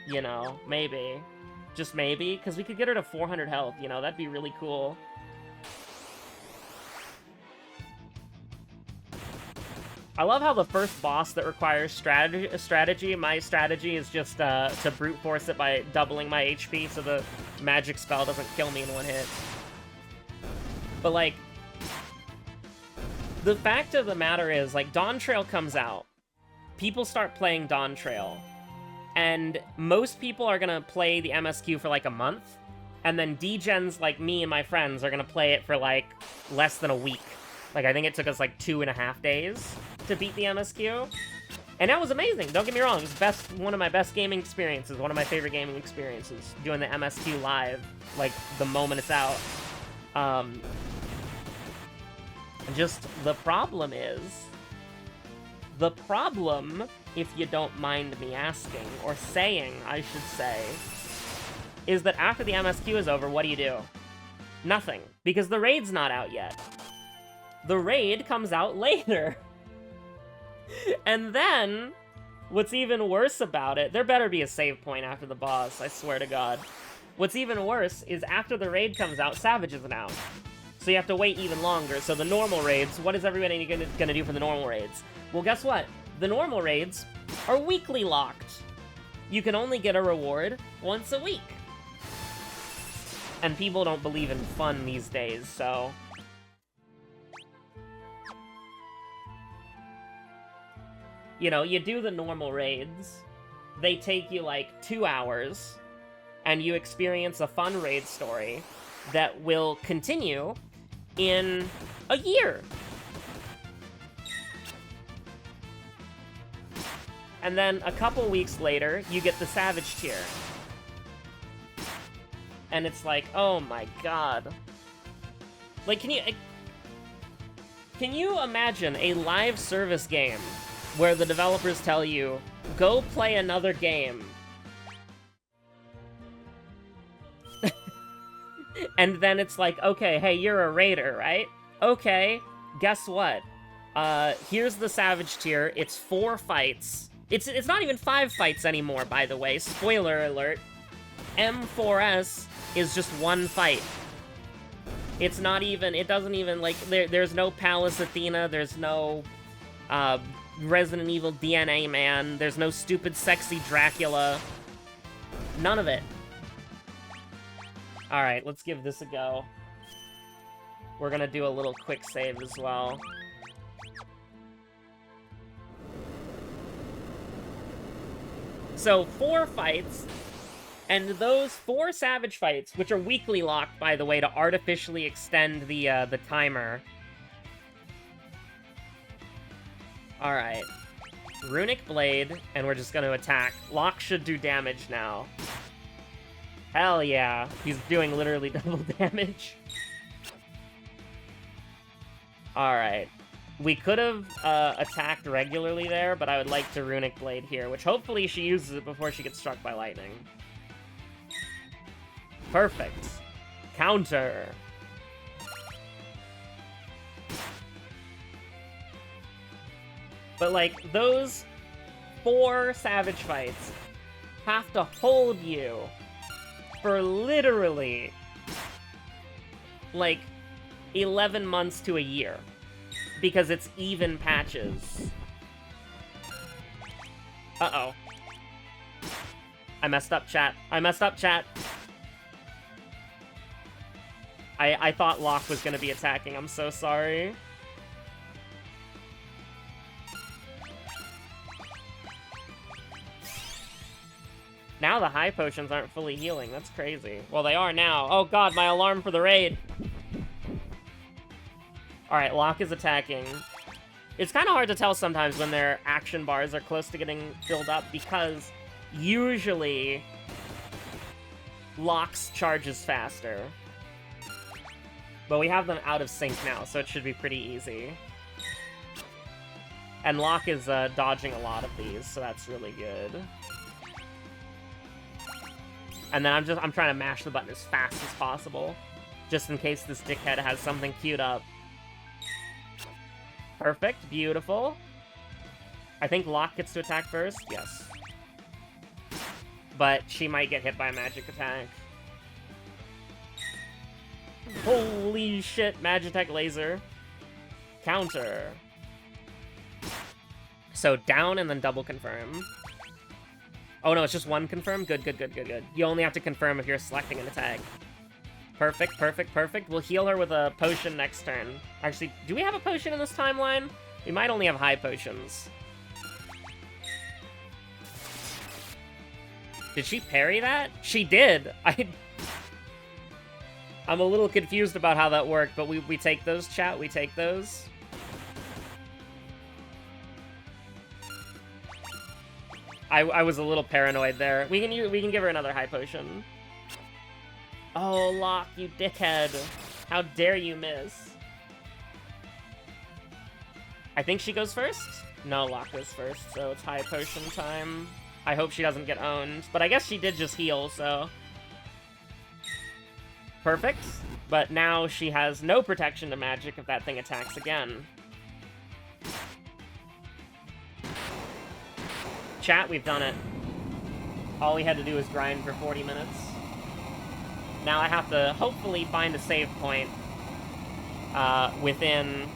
you know, maybe. Just maybe, because we could get her to 400 health, you know, that'd be really cool. I love how the first boss that requires strategy, my strategy is just to brute force it by doubling my HP so the magic spell doesn't kill me in one hit. But, like, the fact of the matter is, like, Dawn Trail comes out. People start playing Dawn Trail. And most people are gonna play the MSQ for, like, a month. And then degens like me and my friends are gonna play it for, like, less than a week. Like, I think it took us, like, 2.5 days to beat the MSQ. And that was amazing, don't get me wrong. It was one of my best gaming experiences, one of my favorite gaming experiences, doing the MSQ live, like, the moment it's out. Just, the problem, if you don't mind me asking, or saying, I should say, is that after the MSQ is over, what do? Nothing, because the raid's not out yet. The raid comes out later. And then, what's even worse about it, there better be a save point after the boss, I swear to God. What's even worse is after the raid comes out, Savage isn't out. So you have to wait even longer. So the normal raids, what is everybody gonna do for the normal raids? Well, guess what? The normal raids are weekly locked. You can only get a reward once a week. And people don't believe in fun these days, so... You know, you do the normal raids, they take you like 2 hours, and you experience a fun raid story that will continue in a year. And then a couple weeks later, you get the Savage tier. And it's like, oh my god. Like, can you imagine a live service game where the developers tell you, go play another game. And then it's like, okay, hey, you're a raider, right? Okay, guess what? Here's the Savage tier. It's 4 fights. It's not even 5 fights anymore, by the way. Spoiler alert. M4S is just 1 fight. It's not even, it doesn't even, like, there's no Palace Athena, there's no, Resident Evil DNA Man, there's no stupid sexy Dracula. None of it. Alright, let's give this a go. We're gonna do a little quick save as well. So, 4 fights, and those 4 Savage fights, which are weekly locked, by the way, to artificially extend the timer. Alright. Runic Blade, and we're just gonna attack. Locke should do damage now. Hell yeah. He's doing literally double damage. Alright. We could have attacked regularly there, but I would like to Runic Blade here, which hopefully she uses it before she gets struck by lightning. Perfect. Counter. But, like, those 4 Savage fights have to hold you for literally, like, 11 months to a year. Because it's even patches. Uh-oh. I messed up, chat. I messed up, chat. I thought Locke was gonna be attacking. I'm so sorry. Now the high potions aren't fully healing. That's crazy. Well, they are now. Oh god, my alarm for the raid. Alright, Locke is attacking. It's kind of hard to tell sometimes when their action bars are close to getting filled up because usually Locke's charges faster. But we have them out of sync now, so it should be pretty easy. And Locke is dodging a lot of these, so that's really good. And then I'm trying to mash the button as fast as possible, just in case this dickhead has something queued up. Perfect, beautiful. I think Locke gets to attack first, yes. But she might get hit by a magic attack. Holy shit, Magitech laser. Counter. So down and then double confirm. Oh no, it's just one confirm? Good, good, good, good, good. You only have to confirm if you're selecting an attack. Perfect, perfect, perfect. We'll heal her with a potion next turn. Actually, do we have a potion in this timeline? We might only have high potions. Did she parry that? She did! I'm a little confused about how that worked, but we take those, chat. We take those. I was a little paranoid there. We can give her another high potion. Oh, Locke, you dickhead. How dare you miss? I think she goes first? No, Locke goes first, so it's high potion time. I hope she doesn't get owned, but I guess she did just heal, so... Perfect. But now she has no protection to magic if that thing attacks again. Chat, we've done it. All we had to do was grind for 40 minutes. Now I have to hopefully find a save point within,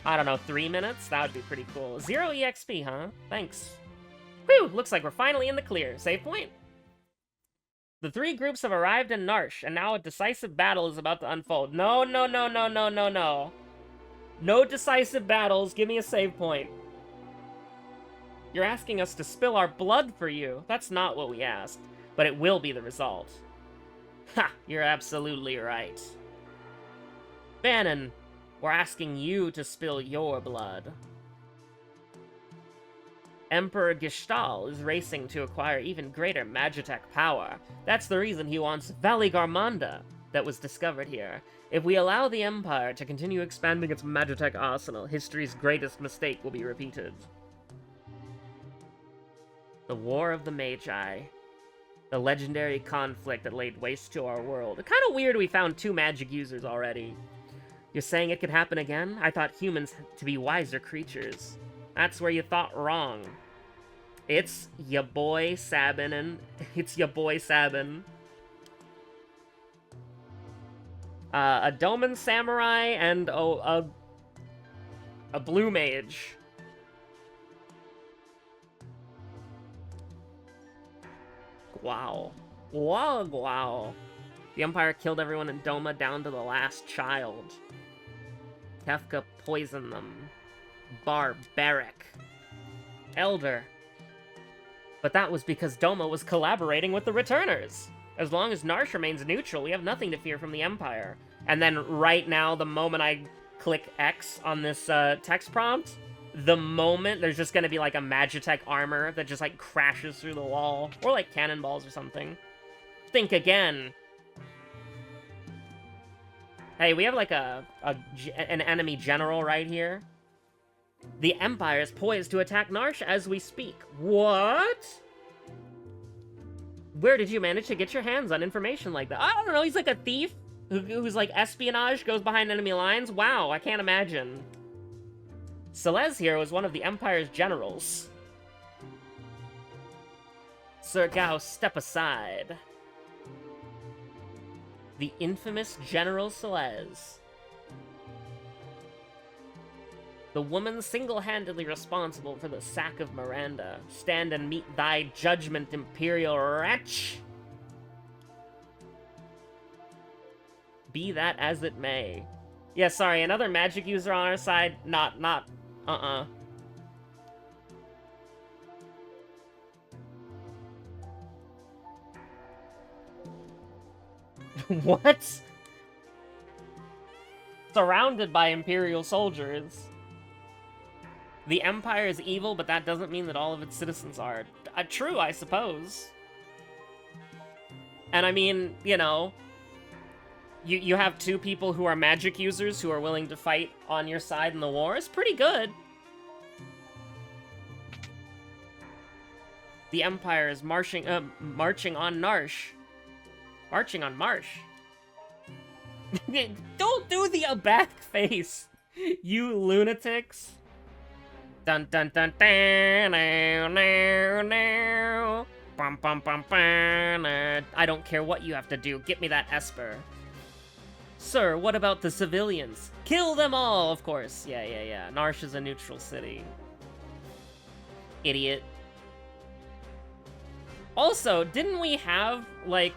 I don't know, 3 minutes? That would be pretty cool. 0 EXP, huh? Thanks. Whew, looks like we're finally in the clear. Save point? The three groups have arrived in Narsh, and now a decisive battle is about to unfold. No, no, no, no, no, no, no. No decisive battles. Give me a save point. You're asking us to spill our blood for you. That's not what we asked, but it will be the result. Ha! You're absolutely right. Bannon, we're asking you to spill your blood. Emperor Gishtal is racing to acquire even greater Magitech power. That's the reason he wants Valley Garmanda that was discovered here. If we allow the Empire to continue expanding its Magitech arsenal, history's greatest mistake will be repeated. The War of the Magi. The legendary conflict that laid waste to our world. It's kind of weird we found 2 magic users already. You're saying it could happen again? I thought humans to be wiser creatures. That's where you thought wrong. It's ya boy Sabin, and it's ya boy Sabin. A Doman Samurai and a blue mage. Wow. Wow, wow. The Empire killed everyone in Doma down to the last child. Kefka poisoned them. Barbaric. Elder. But that was because Doma was collaborating with the Returners. As long as Narsh remains neutral, we have nothing to fear from the Empire. And then right now, the moment I click X on this text prompt, the moment there's just gonna be like a Magitech armor that just like crashes through the wall. Or like cannonballs or something. Think again. Hey, we have like an enemy general right here. The Empire is poised to attack Narsh as we speak. What? Where did you manage to get your hands on information like that? I don't know, he's like a thief who's like espionage, goes behind enemy lines. Wow, I can't imagine. Celes here was one of the Empire's generals. Sir Gao, step aside. The infamous General Celes. The woman single-handedly responsible for the sack of Miranda. Stand and meet thy judgment, Imperial wretch! Be that as it may. Yeah, sorry, another magic user on our side? What? Surrounded by Imperial soldiers. The Empire is evil, but that doesn't mean that all of its citizens are. True, I suppose. And I mean, you know, you have 2 people who are magic users who are willing to fight on your side in the war. It's pretty good. The Empire is marching on Narsh. Marching on Marsh. Don't do the back face, you lunatics. Dun dun dun dun. Bum, bum, bum, bum. I don't care what you have to do. Get me that Esper. Sir, what about the civilians? Kill them all, of course. Yeah. Narsh is a neutral city. Idiot. Also, didn't we have, like,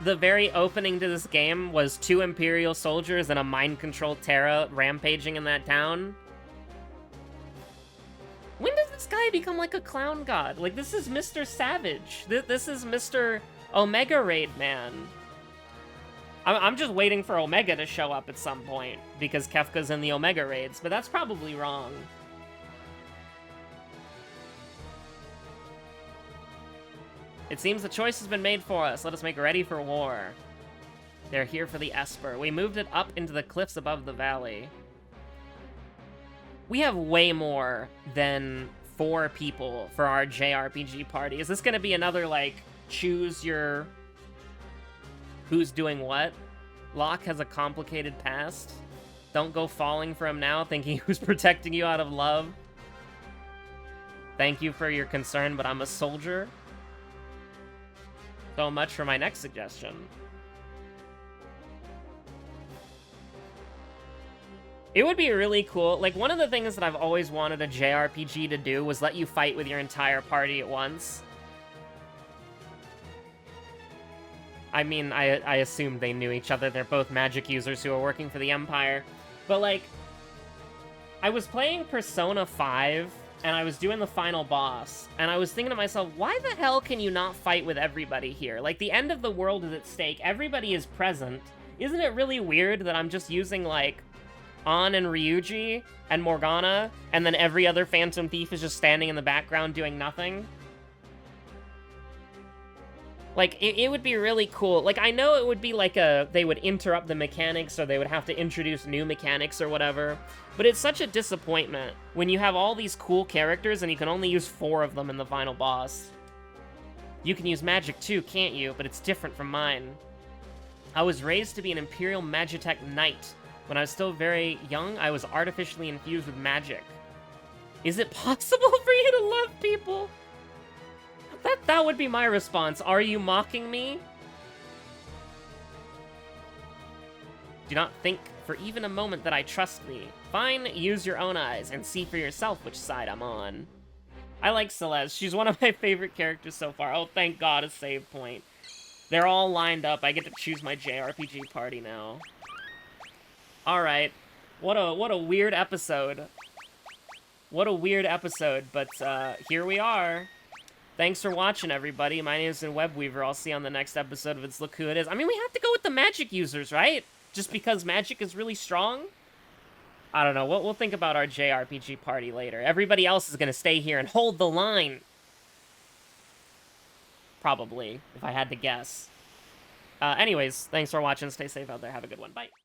the very opening to this game was 2 Imperial soldiers and a mind-controlled Terra rampaging in that town? When does this guy become, like, a clown god? Like, this is Mr. Savage. This is Mr. Omega Raid Man. I'm just waiting for Omega to show up at some point, because Kefka's in the Omega Raids, but that's probably wrong. It seems the choice has been made for us. Let us make ready for war. They're here for the Esper. We moved it up into the cliffs above the valley. We have way more than 4 people for our JRPG party. Is this gonna be another, like, choose your... who's doing what? Locke has a complicated past. Don't go falling for him now, thinking who's protecting you out of love. Thank you for your concern, but I'm a soldier. So much for my next suggestion. It would be really cool. Like, one of the things that I've always wanted a JRPG to do was let you fight with your entire party at once. I mean, I assumed they knew each other. They're both magic users who are working for the Empire. But, like, I was playing Persona 5, and I was doing the final boss, and I was thinking to myself, why the hell can you not fight with everybody here? Like, the end of the world is at stake. Everybody is present. Isn't it really weird that I'm just using, like, An and Ryuji and Morgana, and then every other Phantom Thief is just standing in the background doing nothing? Like, it would be really cool. Like, I know it would be like they would interrupt the mechanics, or they would have to introduce new mechanics or whatever, but it's such a disappointment when you have all these cool characters and you can only use 4 of them in the final boss. You can use magic too, can't you? But it's different from mine. I was raised to be an Imperial Magitech Knight. When I was still very young, I was artificially infused with magic. Is it possible for you to love people? That would be my response. Are you mocking me? Do not think for even a moment that I trust thee. Fine, use your own eyes and see for yourself which side I'm on. I like Celes. She's one of my favorite characters so far. Oh, thank God, a save point. They're all lined up. I get to choose my JRPG party now. Alright. What a weird episode. What a weird episode, but here we are. Thanks for watching, everybody. My name is Webweaver. I'll see you on the next episode of It's Look Who It Is. I mean, we have to go with the magic users, right? Just because magic is really strong? I don't know. We'll think about our JRPG party later. Everybody else is going to stay here and hold the line. Probably, if I had to guess. Anyways, thanks for watching. Stay safe out there. Have a good one. Bye.